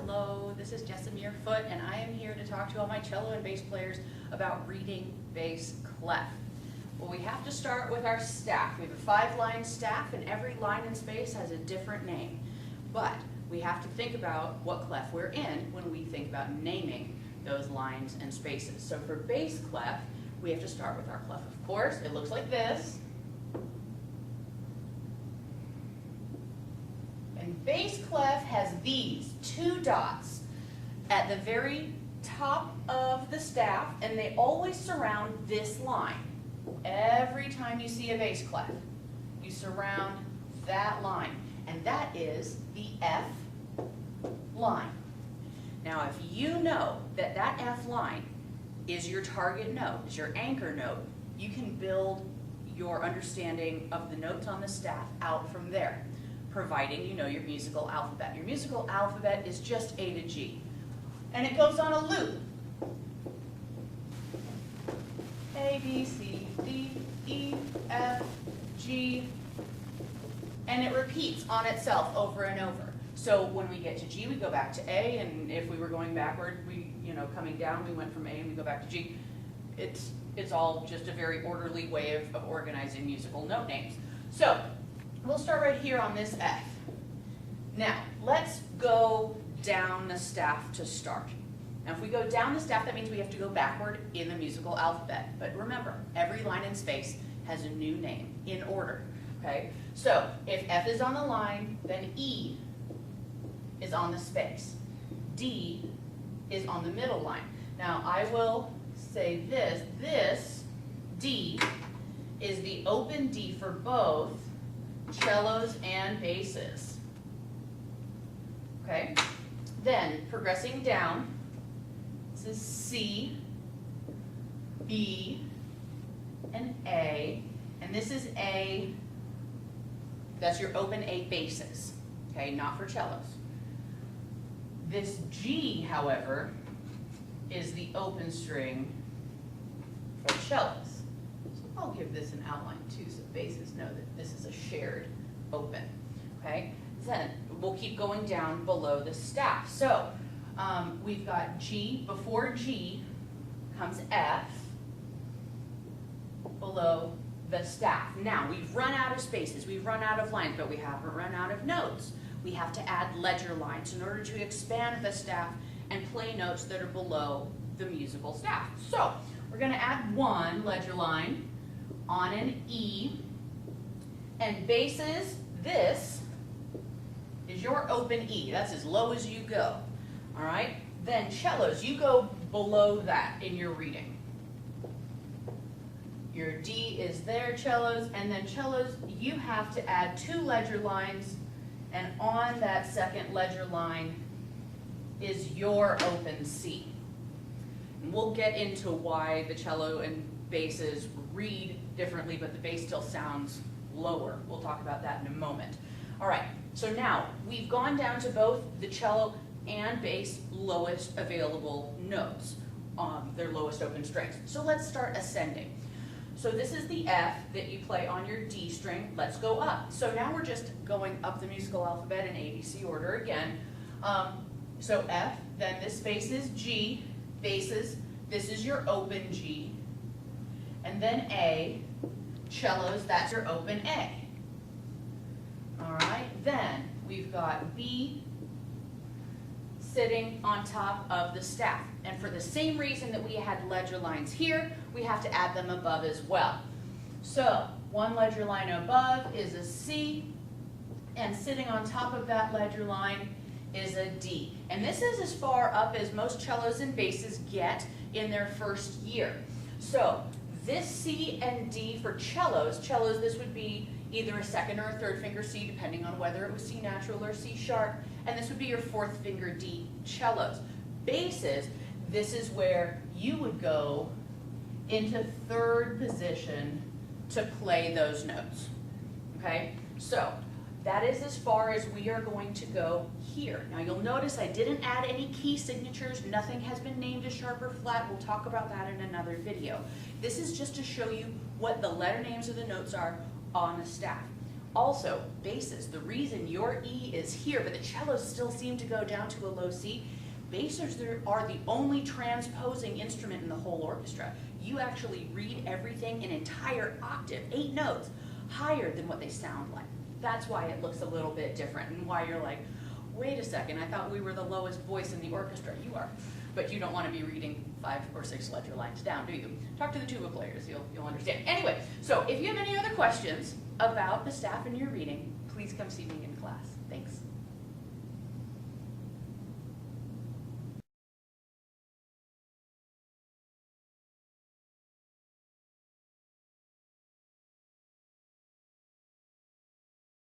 Hello, this is Amir-Foote, and I am here to talk to all my cello and bass players about reading bass clef. Well, we have to start with our staff. We have a 5-line staff, and every line and space has a different name. But we have to think about what clef we're in when we think about naming those lines and spaces. So for bass clef, we have to start with our clef. Of course, it looks like this. And bass clef has these 2 dots at the very top of the staff, and they always surround this line. Every time you see a bass clef, you surround that line, and that is the F line. Now, if you know that that F line is your target note, is your anchor note, you can build your understanding of the notes on the staff out from there, providing you know your musical alphabet. Your musical alphabet is just A to G, and it goes on a loop. A, B, C, D, E, F, G, and it repeats on itself over and over. So when we get to G, we go back to A, and if we were going backward, coming down, we went from A and we go back to G. It's all just a very orderly way of organizing musical note names. So we'll start right here on this F. Now, let's go down the staff to start. Now, if we go down the staff, that means we have to go backward in the musical alphabet. But remember, every line and space has a new name in order, okay? So if F is on the line, then E is on the space. D is on the middle line. Now, I will say this D is the open D for both cellos and basses. Okay? Then, progressing down, this is C, B, and A, and this is A, that's your open A basses, okay, not for cellos. This G, however, is the open string for cellos. So I'll give this an outline too so basses know that this is a shared open, okay? Then we'll keep going down below the staff. So we've got G, before G comes F, below the staff. Now, we've run out of spaces, we've run out of lines, but we haven't run out of notes. We have to add ledger lines in order to expand the staff and play notes that are below the musical staff. So we're going to add 1 ledger line on an E, and basses, this is your open E. That's as low as you go. All right? Then cellos, you go below that in your reading. Your D is there, cellos, and then cellos, you have to add 2 ledger lines, and on that second ledger line is your open C. And we'll get into why the cello and basses read differently, but the bass still sounds lower. We'll talk about that in a moment. All right, so now we've gone down to both the cello and bass lowest available notes, their lowest open strings. So let's start ascending. So this is the F that you play on your D string. Let's go up. So now we're just going up the musical alphabet in ABC order again. So F, then this space is G, basses, this is your open G. And then A, cellos, that's your open A. All right, then we've got B sitting on top of the staff. And for the same reason that we had ledger lines here, we have to add them above as well. So 1 ledger line above is a C, and sitting on top of that ledger line is a D. And this is as far up as most cellos and basses get in their first year. So this C and D for cellos, this would be either a 2nd or a 3rd finger C, depending on whether it was C natural or C sharp, and this would be your 4th finger D cellos. Basses, this is where you would go into 3rd position to play those notes, okay? So that is as far as we are going to go here. Now you'll notice I didn't add any key signatures. Nothing has been named as sharp or flat. We'll talk about that in another video. This is just to show you what the letter names of the notes are on the staff. Also, basses, the reason your E is here, but the cellos still seem to go down to a low C, basses are the only transposing instrument in the whole orchestra. You actually read everything an entire octave, 8 notes, higher than what they sound like. That's why it looks a little bit different, and why you're like, wait a second, I thought we were the lowest voice in the orchestra. You are, but you don't want to be reading 5 or 6 ledger lines down, do you? Talk to the tuba players, you'll understand. Anyway, so if you have any other questions about the staff and your reading, please come see me in class. Thanks.